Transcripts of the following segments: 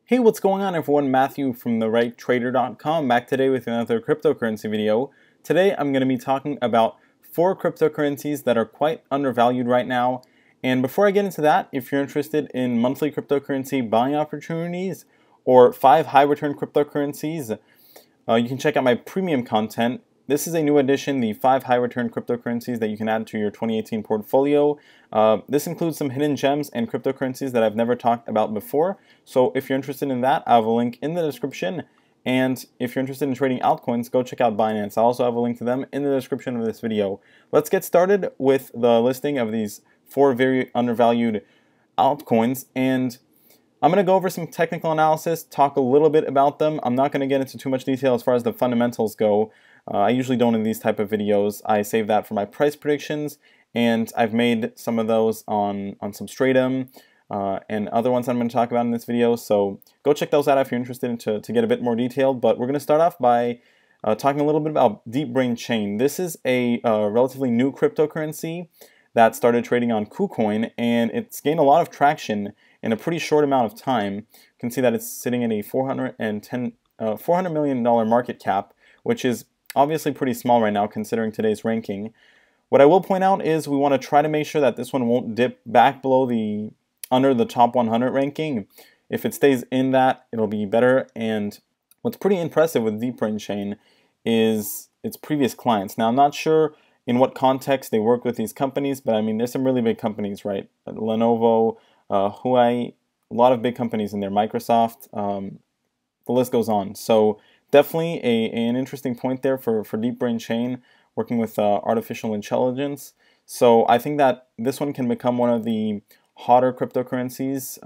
Hey, what's going on everyone? Matthew from therighttrader.com back today with another cryptocurrency video. Today I'm going to be talking about 4 cryptocurrencies that are quite undervalued right now. And before I get into that, if you're interested in monthly cryptocurrency buying opportunities or 5 high return cryptocurrencies, you can check out my premium content. This is a new addition, the 5 high return cryptocurrencies that you can add to your 2018 portfolio. This includes some hidden gems and cryptocurrencies that I've never talked about before. So if you're interested in that, I have a link in the description. And if you're interested in trading altcoins, go check out Binance. I also have a link to them in the description of this video. Let's get started with the listing of these 4 very undervalued altcoins. And I'm going to go over some technical analysis, talk a little bit about them. I'm not going to get into too much detail as far as the fundamentals go. I usually don't in these type of videos. I save that for my price predictions, and I've made some of those on Substrate and other ones I'm going to talk about in this video. So go check those out if you're interested to get a bit more detailed. But we're going to start off by talking a little bit about Deep Brain Chain. This is a relatively new cryptocurrency that started trading on KuCoin, and it's gained a lot of traction in a pretty short amount of time. You can see that it's sitting at a $400 million market cap, which is obviously pretty small right now considering today's ranking. What I will point out is we want to try to make sure that this one won't dip back below under the top 100 ranking. If it stays in that, it'll be better. And what's pretty impressive with Deep Brain Chain is its previous clients. Now, I'm not sure in what context they work with these companies, but I mean, there's some really big companies, right? Lenovo, Huawei, a lot of big companies in there, Microsoft, the list goes on. So definitely an interesting point there for Deep Brain Chain, working with artificial intelligence. So I think that this one can become one of the hotter cryptocurrencies,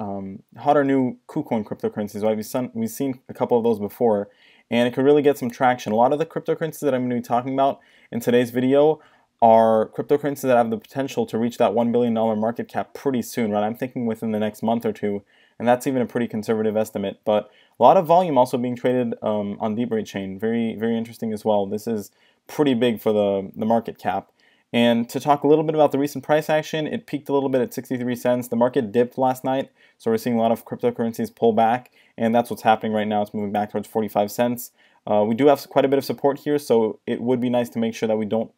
hotter new KuCoin cryptocurrencies. Right? We've seen a couple of those before, and it could really get some traction. A lot of the cryptocurrencies that I'm going to be talking about in today's video are cryptocurrencies that have the potential to reach that $1 billion market cap pretty soon, right? I'm thinking within the next month or two, and that's even a pretty conservative estimate. But a lot of volume also being traded on Deep Brain Chain. Very, very interesting as well. This is pretty big for the market cap. And to talk a little bit about the recent price action, it peaked a little bit at 63 cents. The market dipped last night, so we're seeing a lot of cryptocurrencies pull back, and that's what's happening right now. It's moving back towards 45 cents. We do have quite a bit of support here, so it would be nice to make sure that we don't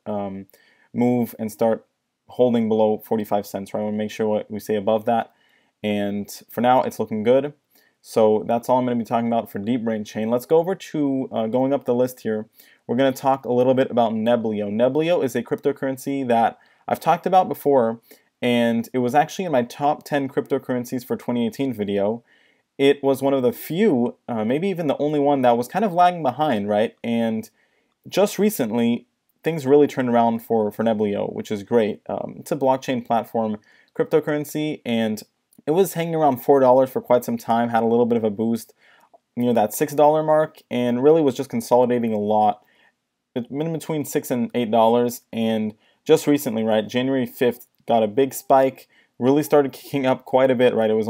move and start holding below 45 cents, right? I want to make sure what we stay above that. And for now, it's looking good. So that's all I'm going to be talking about for Deep Brain Chain. Let's go over to going up the list here. We're going to talk a little bit about Nebulous. Nebulous is a cryptocurrency that I've talked about before, and it was actually in my top 10 cryptocurrencies for 2018 video. It was one of the few, maybe even the only one that was kind of lagging behind, right? And just recently, things really turned around for Nebulous, which is great. It's a blockchain platform cryptocurrency, and it was hanging around $4 for quite some time, had a little bit of a boost near that $6 mark, and really was just consolidating a lot. It's been between $6 and $8, and just recently, right, January 5th, got a big spike, really started kicking up quite a bit, right? It was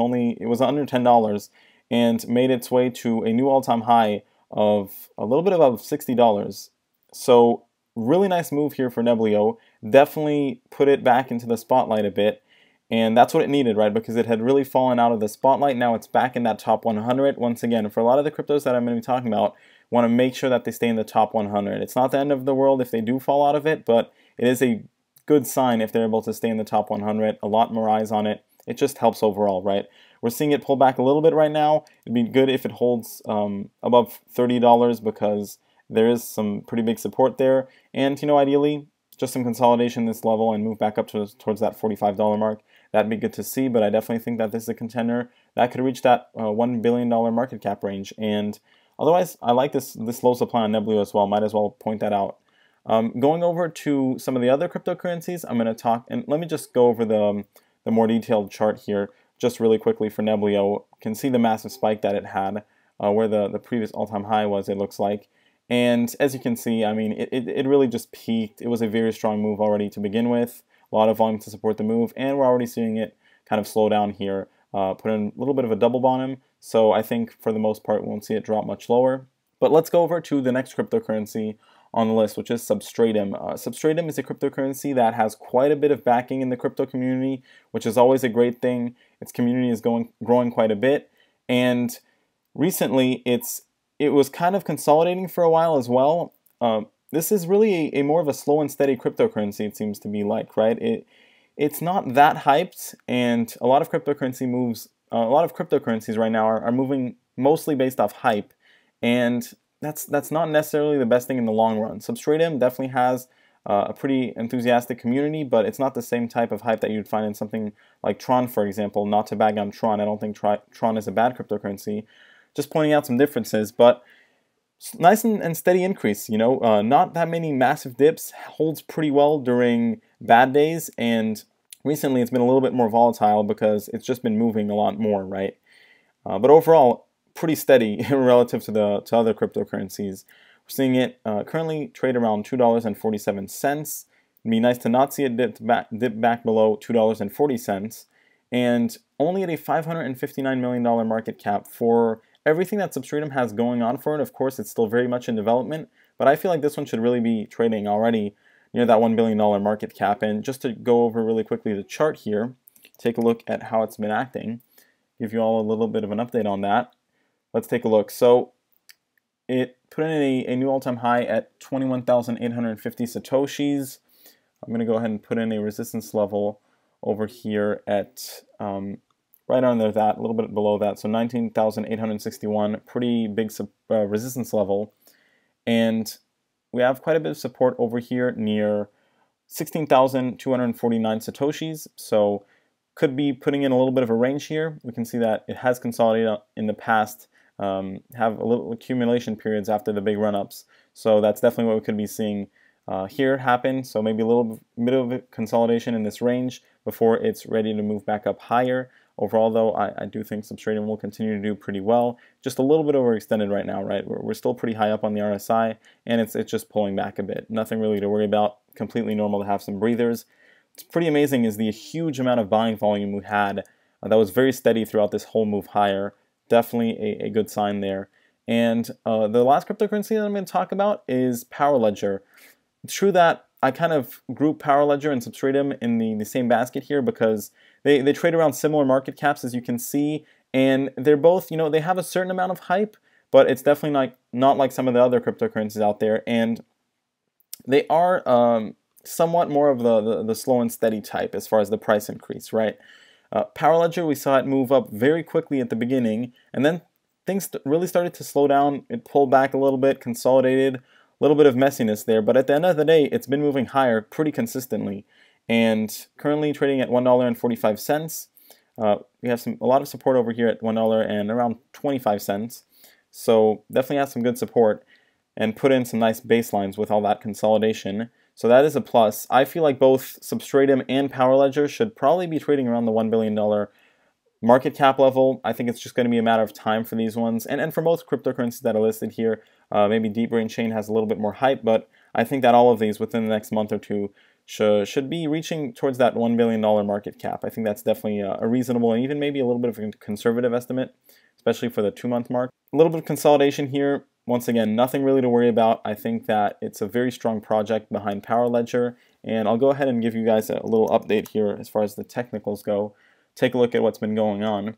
under $10 and made its way to a new all-time high of a little bit above $60. So really nice move here for Nebulous. Definitely put it back into the spotlight a bit. And that's what it needed, right? Because it had really fallen out of the spotlight. Now it's back in that top 100. Once again, for a lot of the cryptos that I'm going to be talking about, want to make sure that they stay in the top 100. It's not the end of the world if they do fall out of it, but it is a good sign if they're able to stay in the top 100. A lot more eyes on it. It just helps overall, right? We're seeing it pull back a little bit right now. It'd be good if it holds above $30 because there is some pretty big support there. And, you know, ideally, just some consolidation this level and move back up towards that $45 mark. That'd be good to see, but I definitely think that this is a contender that could reach that $1 billion market cap range. And otherwise, I like this low supply on Nebulous as well. Might as well point that out. Going over to some of the other cryptocurrencies, I'm going to talk, and let me just go over the more detailed chart here just really quickly for Nebulous. You can see the massive spike that it had, where the previous all-time high was, it looks like. And as you can see, I mean, it really just peaked. It was a very strong move already to begin with. A lot of volume to support the move, and we're already seeing it kind of slow down here, put in a little bit of a double bottom. So I think for the most part, we won't see it drop much lower. But let's go over to the next cryptocurrency on the list, which is Substrate. Substrate is a cryptocurrency that has quite a bit of backing in the crypto community, which is always a great thing. Its community is growing quite a bit, and recently it was kind of consolidating for a while as well. This is really a more of a slow and steady cryptocurrency, it seems to be like, right? It's not that hyped, and a lot of cryptocurrencies right now are moving mostly based off hype, and that's not necessarily the best thing in the long run. Substrate definitely has a pretty enthusiastic community, but it's not the same type of hype that you'd find in something like Tron, for example. Not to bag on Tron, I don't think Tron is a bad cryptocurrency. Just pointing out some differences, but nice and steady increase, you know, not that many massive dips, holds pretty well during bad days, and recently it's been a little bit more volatile because it's just been moving a lot more, right? But overall, pretty steady relative to other cryptocurrencies. We're seeing it currently trade around $2.47. It'd be nice to not see it dip back below $2.40, and only at a $559 million market cap for everything that Substrate has going on for it. Of course, it's still very much in development, but I feel like this one should really be trading already near that $1 billion market cap. And just to go over really quickly the chart here, take a look at how it's been acting, give you all a little bit of an update on that. Let's take a look. So it put in a new all-time high at 21,850 Satoshis. I'm going to go ahead and put in a resistance level over here at right under that, a little bit below that, so 19,861, pretty big resistance level. And we have quite a bit of support over here near 16,249 Satoshis, so could be putting in a little bit of a range here. We can see that it has consolidated in the past, have a little accumulation periods after the big run-ups, so that's definitely what we could be seeing here happen. So maybe a little bit of a consolidation in this range before it's ready to move back up higher. Overall, though, I do think Substrate will continue to do pretty well. Just a little bit overextended right now, right? We're still pretty high up on the RSI, and it's just pulling back a bit. Nothing really to worry about. Completely normal to have some breathers. What's pretty amazing is the huge amount of buying volume we had that was very steady throughout this whole move higher. Definitely a good sign there. And the last cryptocurrency that I'm going to talk about is Power Ledger. It's true that I kind of group Power Ledger and Substrate in the same basket here because they trade around similar market caps, as you can see, and they're both, you know, they have a certain amount of hype, but it's definitely not like some of the other cryptocurrencies out there, and they are somewhat more of the slow and steady type as far as the price increase, right? Power Ledger, we saw it move up very quickly at the beginning, and then things really started to slow down. It pulled back a little bit, consolidated, a little bit of messiness there, but at the end of the day, it's been moving higher pretty consistently, and currently trading at $1.45. We have a lot of support over here at $1 and around 25 cents, so definitely has some good support, and put in some nice baselines with all that consolidation. So that is a plus. I feel like both Substrate and Power Ledger should probably be trading around the $1 billion market cap level. I think it's just going to be a matter of time for these ones, and for most cryptocurrencies that are listed here. Maybe Deep Brain Chain has a little bit more hype, but I think that all of these within the next month or two should be reaching towards that $1 billion market cap. I think that's definitely a reasonable and even maybe a little bit of a conservative estimate, especially for the 2-month mark. A little bit of consolidation here. Once again, nothing really to worry about. I think that it's a very strong project behind Power Ledger, and I'll go ahead and give you guys a little update here as far as the technicals go. Take a look at what's been going on.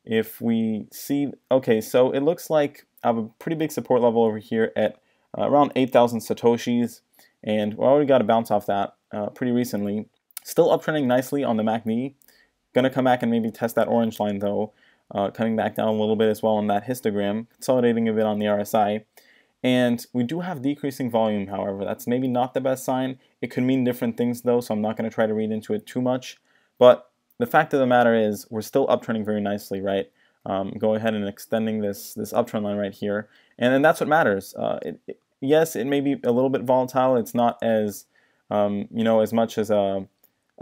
If we see, okay, so it looks like I have a pretty big support level over here at around 8,000 Satoshis, and we already got a bounce off that pretty recently. Still uptrending nicely on the MACD. Gonna come back and maybe test that orange line though. Coming back down a little bit as well on that histogram, consolidating a bit on the RSI. And we do have decreasing volume, however. That's maybe not the best sign. It could mean different things though, so I'm not going to try to read into it too much. But the fact of the matter is, we're still uptrending very nicely, right? Go ahead and extending this uptrend line right here. And that's what matters. Yes, it may be a little bit volatile. It's not as, as much as a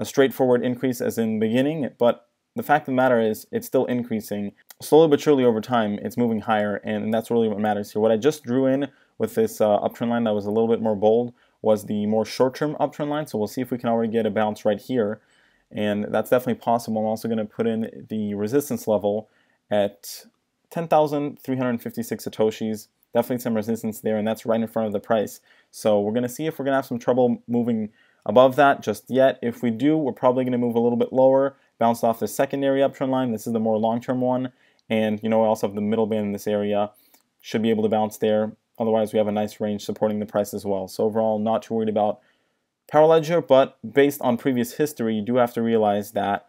straightforward increase as in the beginning, but the fact of the matter is, it's still increasing. Slowly but surely over time, it's moving higher, and that's really what matters here. What I just drew in with this uptrend line that was a little bit more bold was the more short-term uptrend line, so we'll see if we can already get a bounce right here, and that's definitely possible. I'm also going to put in the resistance level at 10,356 Satoshis. Definitely some resistance there, and that's right in front of the price. So we're going to see if we're going to have some trouble moving above that just yet. If we do, we're probably going to move a little bit lower, bounce off the secondary uptrend line. This is the more long-term one, And we also have the middle band in this area. Should be able to bounce there. Otherwise, we have a nice range supporting the price as well. So overall, not too worried about Power Ledger, but based on previous history, you do have to realize that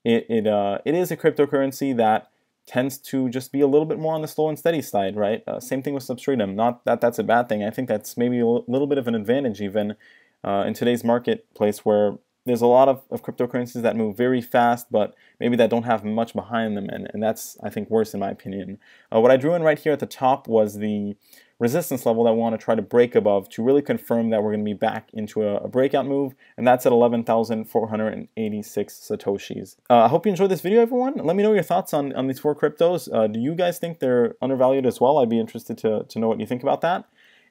it is a cryptocurrency that tends to just be a little bit more on the slow and steady side, right? Same thing with Substrate. Not that that's a bad thing. I think that's maybe a little bit of an advantage even in today's marketplace, where there's a lot of cryptocurrencies that move very fast, but maybe that don't have much behind them, and that's, I think, worse in my opinion. What I drew in right here at the top was the resistance level that we want to try to break above to really confirm that we're going to be back into a breakout move, and that's at 11,486 Satoshis. I hope you enjoyed this video, everyone. Let me know your thoughts on these 4 cryptos. Do you guys think they're undervalued as well? I'd be interested to know what you think about that.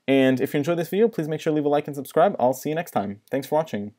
And if you enjoyed this video, please make sure to leave a like and subscribe. I'll see you next time. Thanks for watching.